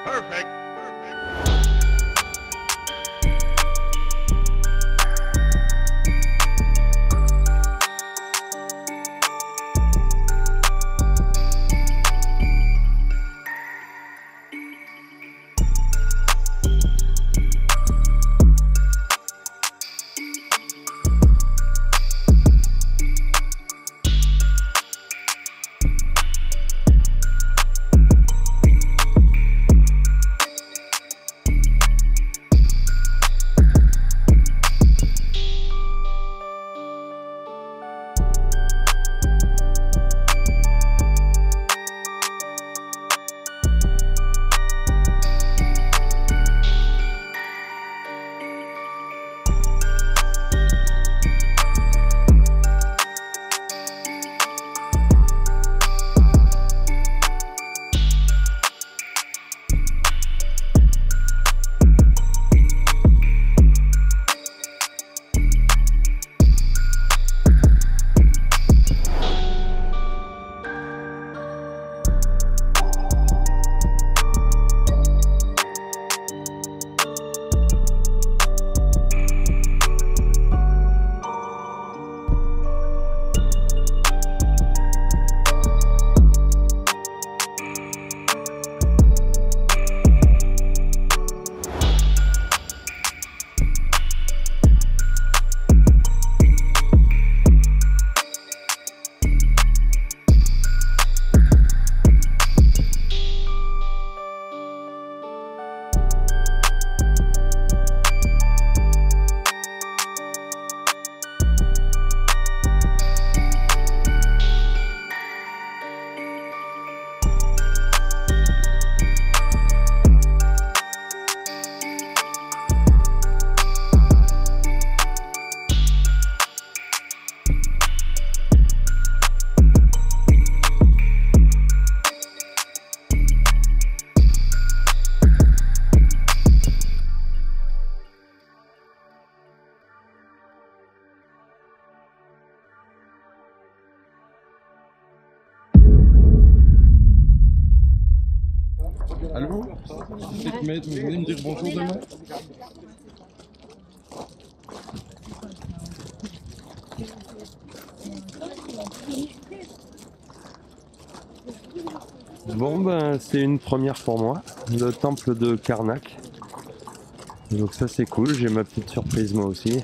Perfect. Allô? C'est maître, vous venez me dire bonjour demain? Bon ben c'est une première pour moi, le temple de Karnak. Donc ça c'est cool, j'ai ma petite surprise moi aussi.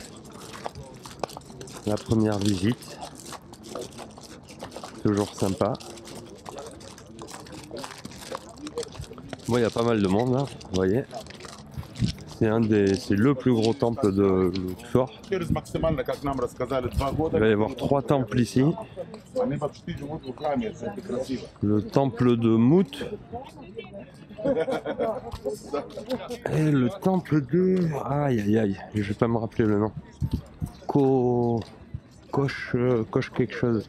La première visite. Toujours sympa. Bon, il y a pas mal de monde là, vous voyez. C'est le plus gros temple de Luxor. Il va y avoir 3 temples ici. Le temple de Mout. Et le temple de... Aïe aïe aïe, je vais pas me rappeler le nom. Coche quelque chose.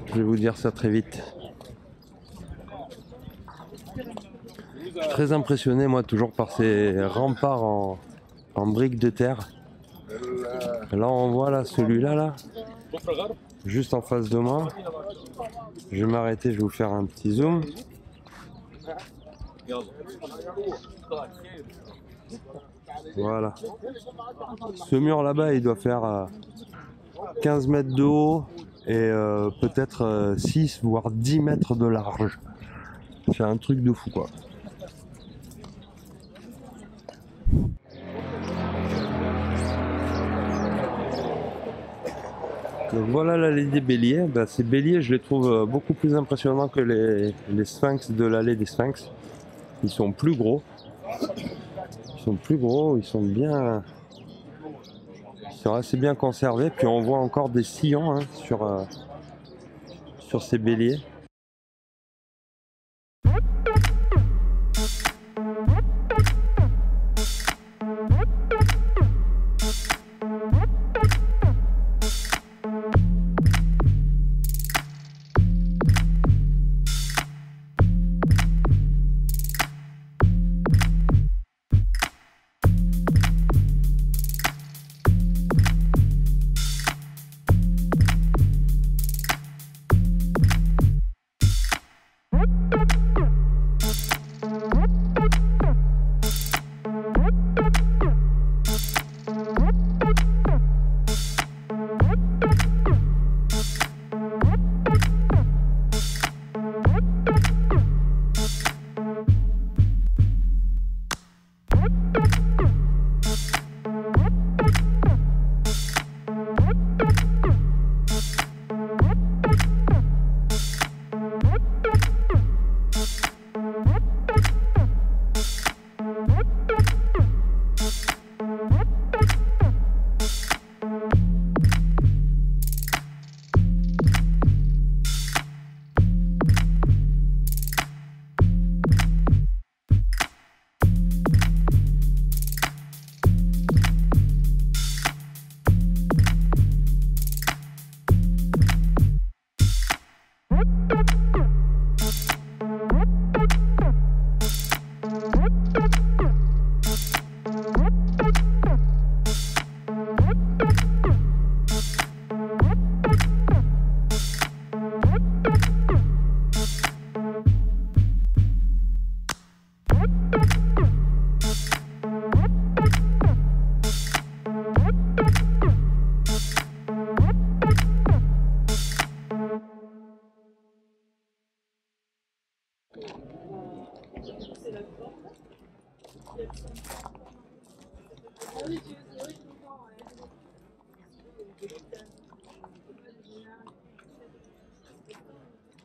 Je vais vous dire ça très vite. Je suis très impressionné moi toujours par ces remparts en briques de terre. Là on voit là celui-là là, juste en face de moi. Je vais m'arrêter, je vais vous faire un petit zoom. Voilà. Ce mur là-bas il doit faire 15 mètres de haut et peut-être 6 voire 10 mètres de large. C'est un truc de fou quoi. Donc voilà l'allée des béliers. Ben, ces béliers je les trouve beaucoup plus impressionnants que les sphinx de l'allée des sphinx. Ils sont plus gros. Ils sont bien... Ils sont assez bien conservés. Puis on voit encore des sillons hein, sur ces béliers.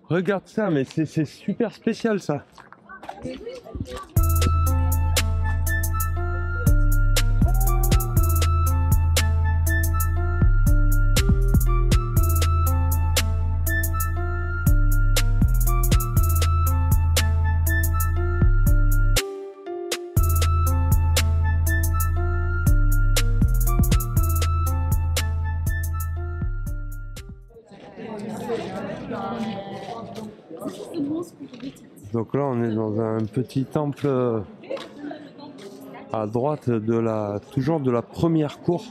Regarde ça, mais c'est super spécial ça. Donc là on est dans un petit temple à droite de toujours de la première cour.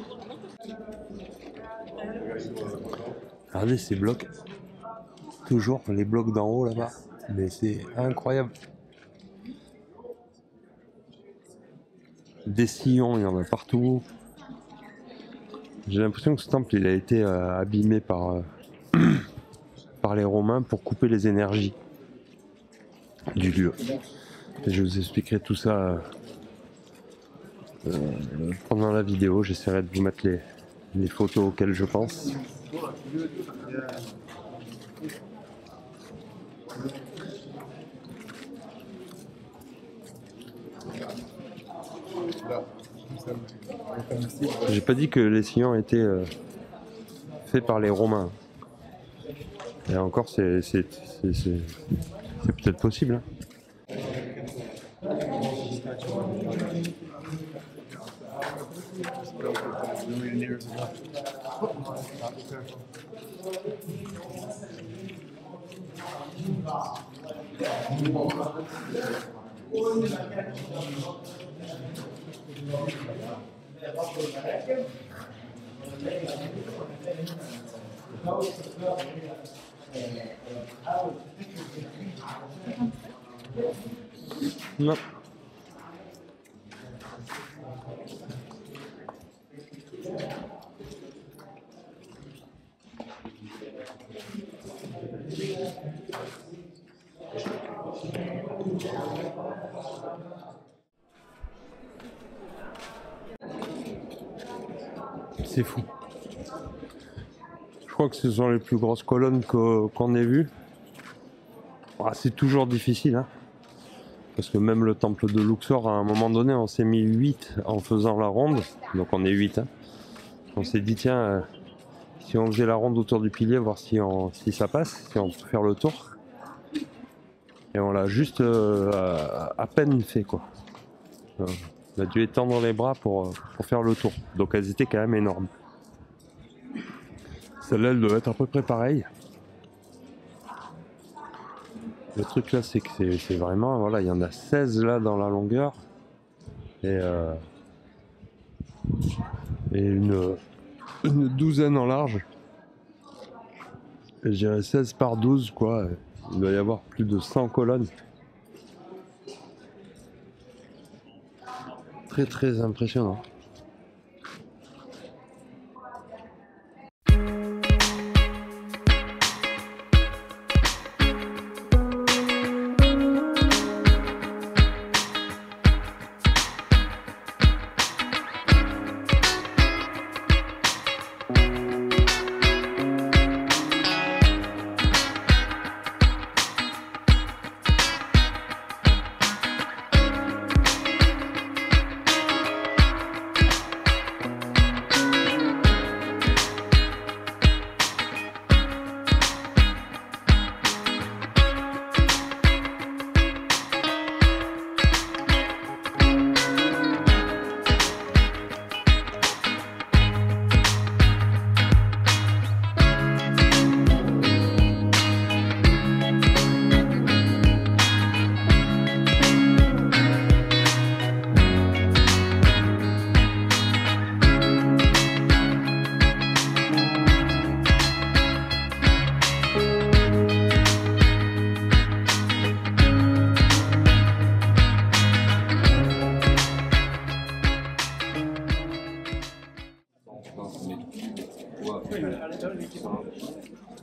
Regardez ces blocs, toujours les blocs d'en haut là-bas, mais c'est incroyable. Des sillons, il y en a partout. J'ai l'impression que ce temple il a été abîmé par, par les Romains pour couper les énergies du lieu. Et je vous expliquerai tout ça pendant la vidéo. J'essaierai de vous mettre les photos auxquelles je pense. J'ai pas dit que les sillons étaient faits par les Romains. Et encore, c'est peut-être possible. Hein. Non. C'est fou. Je crois que ce sont les plus grosses colonnes qu'on ait vues. Ah, c'est toujours difficile, hein, parce que même le temple de Luxor, à un moment donné, on s'est mis 8 en faisant la ronde. Donc on est 8. Hein. On s'est dit, tiens, si on faisait la ronde autour du pilier, voir si ça passe, si on peut faire le tour. Et on l'a juste à peine fait, quoi. On a dû étendre les bras pour faire le tour. Donc elles étaient quand même énormes. Celle-là, elle doit être à peu près pareille. Le truc là, c'est que c'est vraiment, voilà, il y en a 16 là dans la longueur. Et une douzaine en large. Et je dirais 16 par 12, quoi. Il doit y avoir plus de 100 colonnes. Très très impressionnant.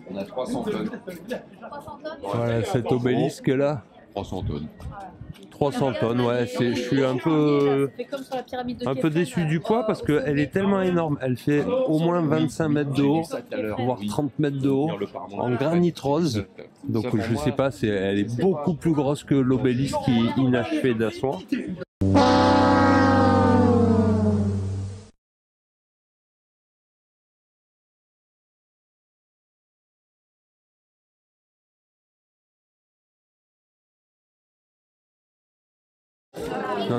On a 300 tonnes. Voilà cet obélisque là. 300 tonnes. 300 tonnes, ouais. Je suis un peu déçu du poids parce qu'elle est tellement énorme. Elle fait au moins 25 mètres de haut, voire 30 mètres de haut, en granit rose. Donc je sais pas, elle est beaucoup plus grosse que l'obélisque qui est inachevé d'asseoir.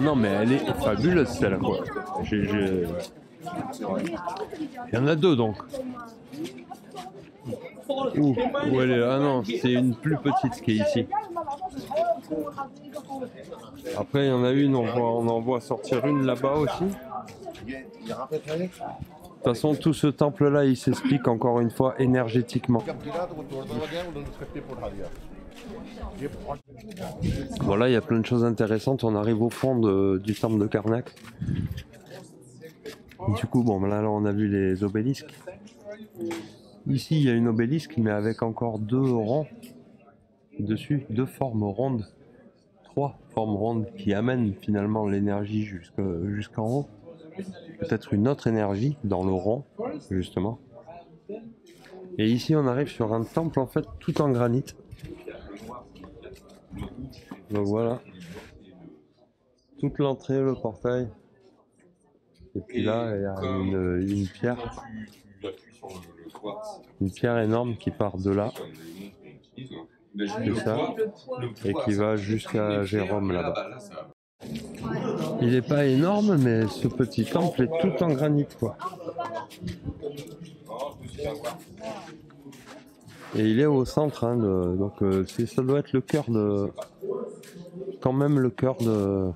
Non, mais elle est fabuleuse celle-là, quoi. Il y en a deux donc. Où elle est? Ah non, c'est une plus petite qui est ici. Après, il y en a une, on en voit sortir une là-bas aussi. De toute façon, tout ce temple-là, il s'explique encore une fois énergétiquement. Voilà, il y a plein de choses intéressantes. On arrive au fond du temple de Karnak. Du coup, bon, là on a vu les obélisques. Ici, il y a une obélisque, mais avec encore deux rangs dessus, deux formes rondes, trois formes rondes qui amènent finalement l'énergie jusqu'en haut. Peut-être une autre énergie dans le rond, justement. Et ici, on arrive sur un temple en fait tout en granit. Donc voilà, toute l'entrée, le portail. Et puis là, il y a une pierre. Une pierre énorme qui part de là. C'est ça. Et qui va jusqu'à Jérôme là-bas. Il n'est pas énorme, mais ce petit temple est tout en granit, quoi. Et il est au centre, hein, donc ça doit être le cœur de... Quand même le cœur de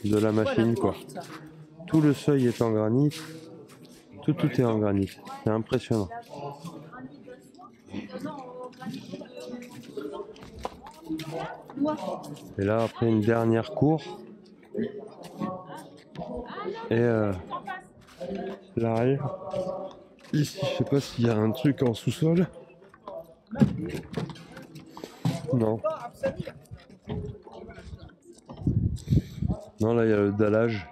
la machine, quoi. Tout le seuil est en granit. Tout est en granit. C'est impressionnant. Et là, après une dernière cour. Et là, ici, je sais pas s'il y a un truc en sous-sol. Non. Non, là, il y a le dallage.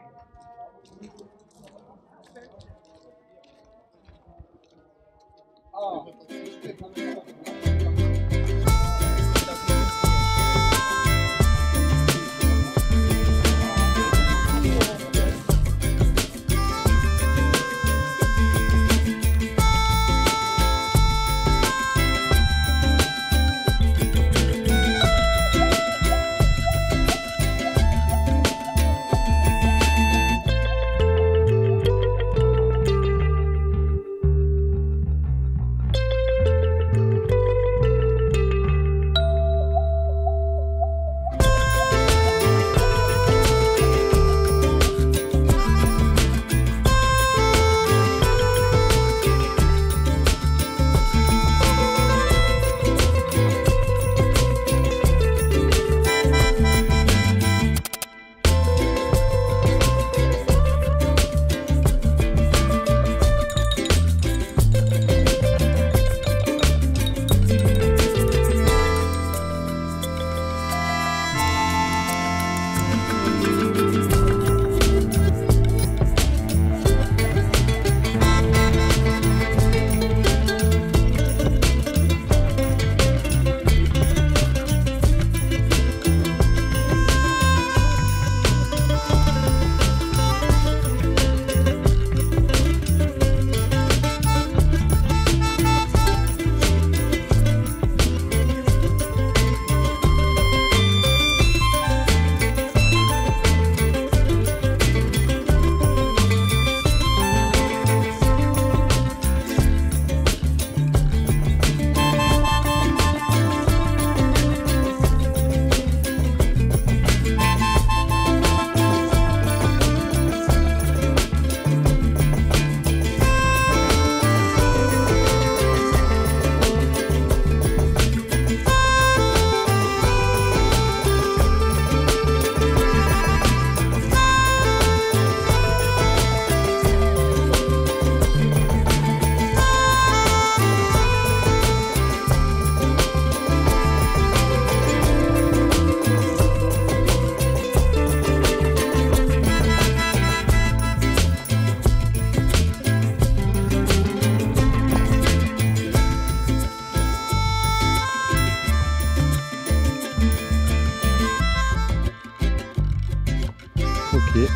pied.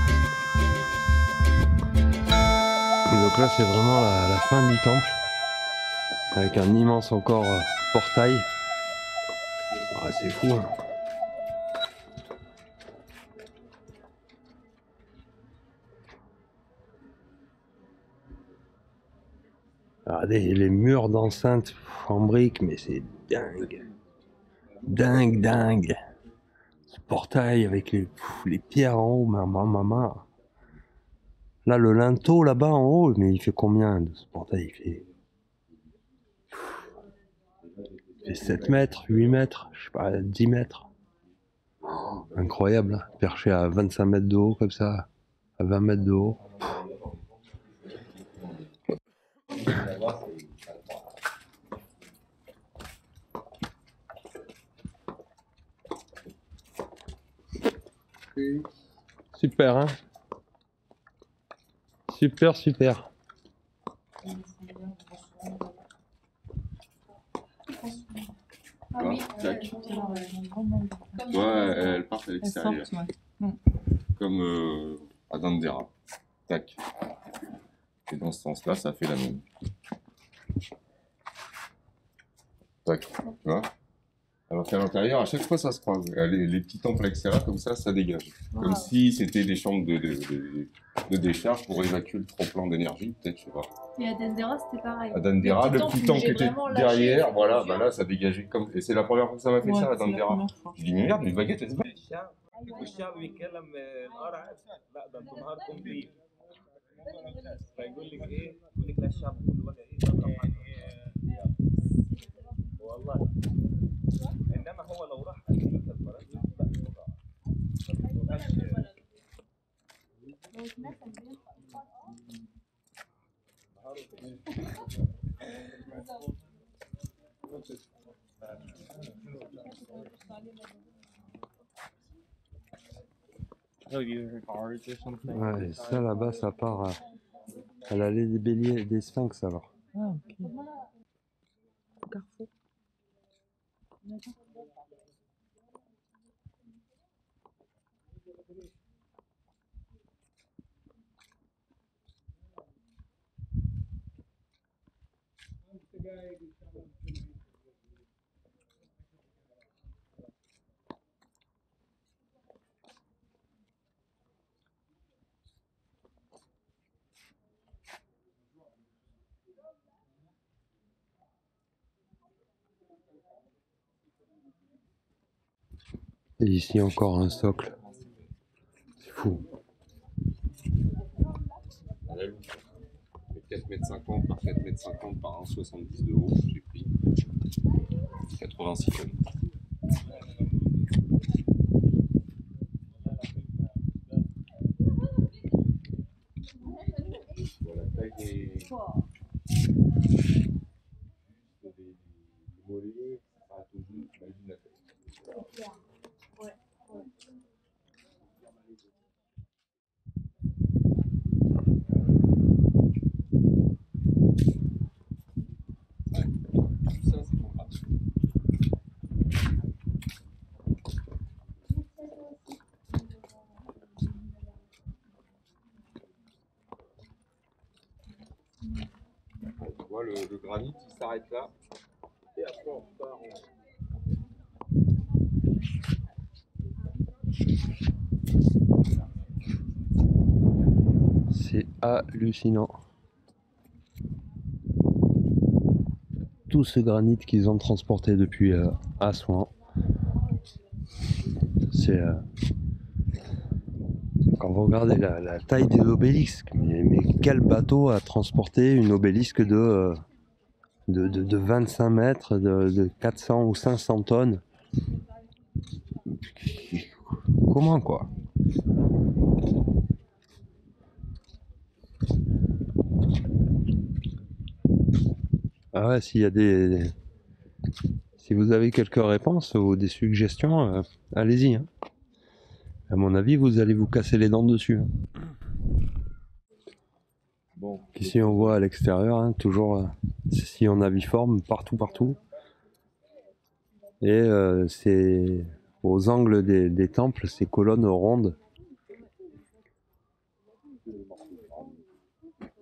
Et donc là c'est vraiment la fin du temple, avec un immense encore portail. Ah, c'est fou hein. Regardez les murs d'enceinte en briques, mais c'est dingue. Dingue, dingue. Ce portail avec les pierres en haut, maman. Là, le linteau là-bas en haut, mais il fait combien de ce portail? Il fait 7 mètres, 8 mètres, je sais pas, 10 mètres. Oh, incroyable, hein, perché à 25 mètres de haut comme ça, à 20 mètres de haut. Super, hein? Super, super. Voilà, tac. Tu vois, elle part à l'extérieur. Comme à Dendera. Tac. Et dans ce sens-là, ça fait la même. Tac. Tu vois? Alors qu'à l'intérieur, à chaque fois, ça se croise. Les petits temples à l'extérieur, comme ça dégage. Comme si c'était des chambres de décharge pour évacuer le trop-plein d'énergie, peut-être, je sais pas. Et à Dendera, c'était pareil. À Dendera, le petit temple qui était derrière, voilà, bah là, ça dégageait comme. Et c'est la première fois que ça m'a fait ça à Dendera. Je dis, mais merde, les baguettes, elles se battent. والشعب بيتكلم القرع لا ده انتوا نهاركم بيه فيقول لك ايه يقول لك لا الشعب كله بقى ايه تضرب والله انما هو لو راح امريكا الفرنسا Ouais, et ça là-bas, ça part à l'allée des béliers, des sphinx alors. Ah, ok. Carrefour. Et ici encore un socle. C'est fou. 4,50 m par 4,50 m par 1,70 de haut, j'ai pris 86 tonnes. Voilà, taille des mollets, ça s'arrête au genou, t'imagines la taille. Ça, c'est mon bras. Tu vois, le granit, il s'arrête là. Et après, on repart en... C'est hallucinant. Tout ce granit qu'ils ont transporté depuis Assouan. C'est... Quand vous regardez la taille des obélisques, mais quel bateau a transporté une obélisque de 25 mètres, de 400 ou 500 tonnes? Comment quoi? Ah ouais, s'il y a des... Si vous avez quelques réponses ou des suggestions, allez-y. Hein. À mon avis, vous allez vous casser les dents dessus. Hein. Bon. Ici, on voit à l'extérieur, hein, toujours sillon aviforme, partout. Et c'est aux angles des temples, ces colonnes rondes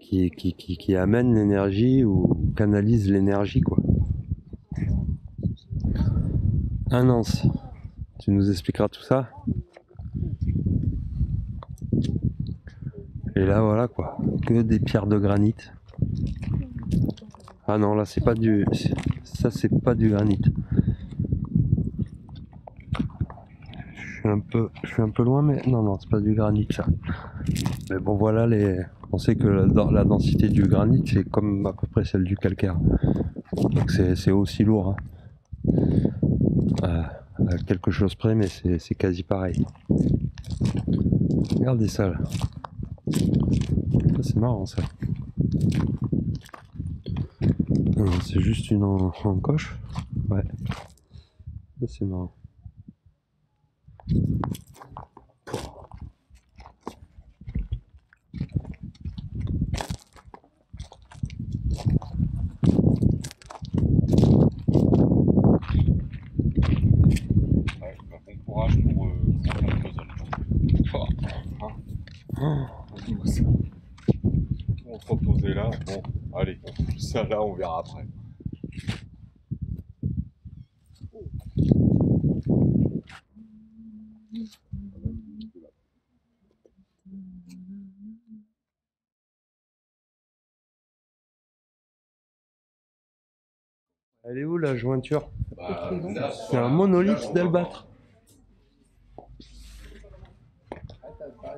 qui amène l'énergie ou canalise l'énergie, quoi. Nance, tu nous expliqueras tout ça. Et là voilà quoi, que des pierres de granit. Ah non, là c'est pas du... ça c'est pas du granit. Je suis un peu loin, mais non, c'est pas du granit ça. Mais bon voilà, on sait que la densité du granit c'est comme à peu près celle du calcaire. Donc c'est aussi lourd. Hein. À quelque chose près, mais c'est quasi pareil. Regardez ça là. C'est marrant ça. C'est juste une encoche. Ouais. Ça c'est marrant. Bon courage pour faire le puzzle. On se reposer là. Bon, allez, on fait ça là, on verra après. Elle est où la jointure? C'est un monolithe d'albâtre.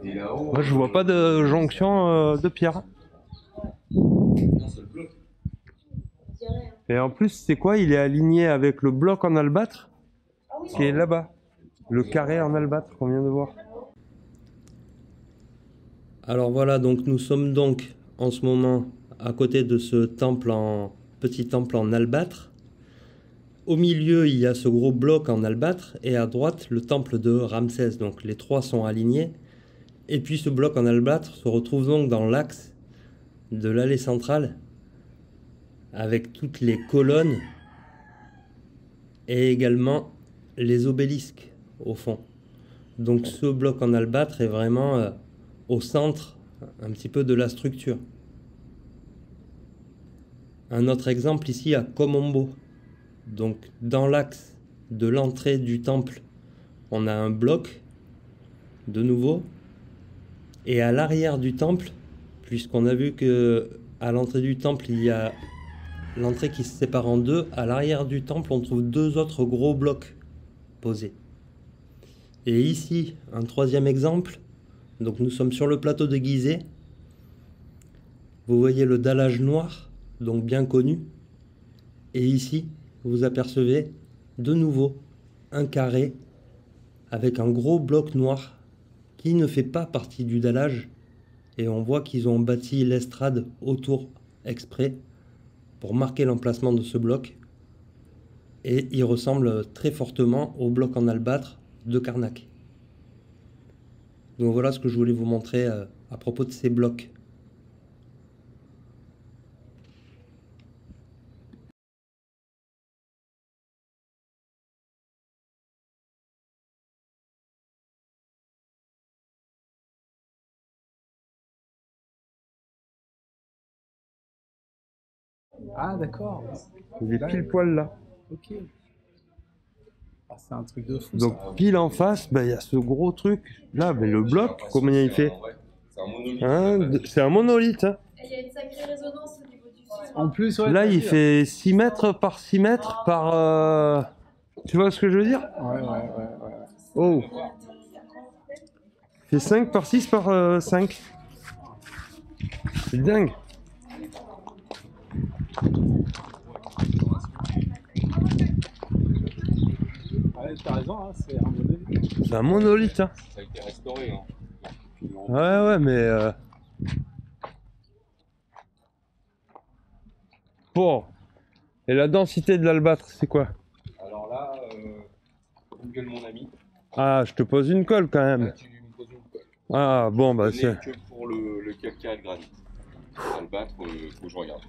Moi je vois pas de jonction de pierre. Et en plus c'est quoi? Il est aligné avec le bloc en albâtre qui est là-bas. Le carré en albâtre qu'on vient de voir. Alors voilà, donc nous sommes donc en ce moment à côté de ce temple petit temple en albâtre. Au milieu, il y a ce gros bloc en albâtre et à droite, le temple de Ramsès. Donc les trois sont alignés. Et puis ce bloc en albâtre se retrouve donc dans l'axe de l'allée centrale avec toutes les colonnes et également les obélisques au fond. Donc ce bloc en albâtre est vraiment au centre un petit peu de la structure. Un autre exemple ici à Komombo. Donc dans l'axe de l'entrée du temple, on a un bloc de nouveau. Et à l'arrière du temple, puisqu'on a vu que à l'entrée du temple, il y a l'entrée qui se sépare en deux, à l'arrière du temple, on trouve deux autres gros blocs posés. Et ici, un troisième exemple. Donc nous sommes sur le plateau de Gizeh. Vous voyez le dallage noir, donc bien connu. Et ici, vous apercevez de nouveau un carré avec un gros bloc noir qui ne fait pas partie du dallage. Et on voit qu'ils ont bâti l'estrade autour exprès pour marquer l'emplacement de ce bloc. Et il ressemble très fortement au bloc en albâtre de Karnak. Donc voilà ce que je voulais vous montrer à propos de ces blocs. Ah d'accord. Il est pile poil là. Ok. Ah, c'est un truc de fou. Donc Ça. pile en face, il y a ce gros truc là, mais le bloc, combien il fait? C'est un monolithe. Hein. Il y a une sacrée résonance au niveau du son. En plus, ouais, là, il fait 6 mètres par 6 mètres par... Tu vois ce que je veux dire? Ouais. Oh. Il fait 5 par 6 par 5. C'est dingue. Ouais, t'as raison, hein, c'est un monolithe. C'est un monolithe. Hein. Ça a été restauré. Hein. Ouais, mais... Bon. Et la densité de l'albâtre, c'est quoi? Alors là, Google mon ami. Ah, je te pose une colle quand même. Là, tu me poses une colle. Ah, bon, bah c'est... Que pour le calcaire et le granit. L'albâtre, faut que je regarde.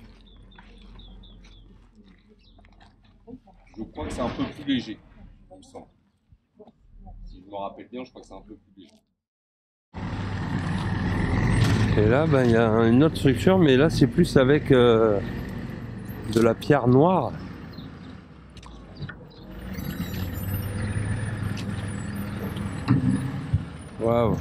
Je crois que c'est un peu plus léger, il me semble. Si je me rappelle bien, je crois que c'est un peu plus léger. Et là, ben, il y a une autre structure, mais là, c'est plus avec de la pierre noire. Waouh.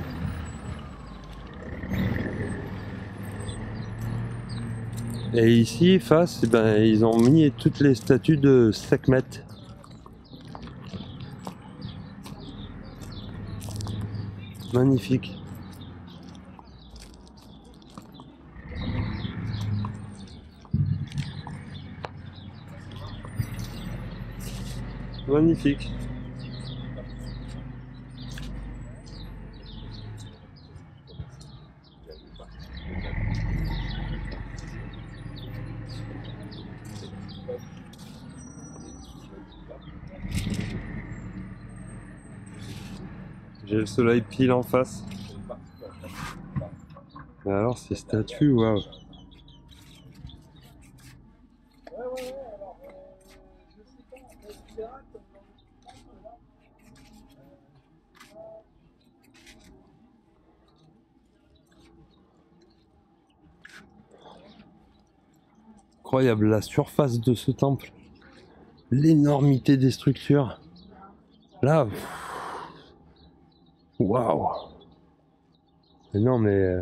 Et ici, face, ben, ils ont mis toutes les statues de Sekhmet. Magnifique. Magnifique. J'ai le soleil pile en face. Mais alors ces statues, waouh. Incroyable la surface de ce temple, l'énormité des structures. Là, waouh. Non mais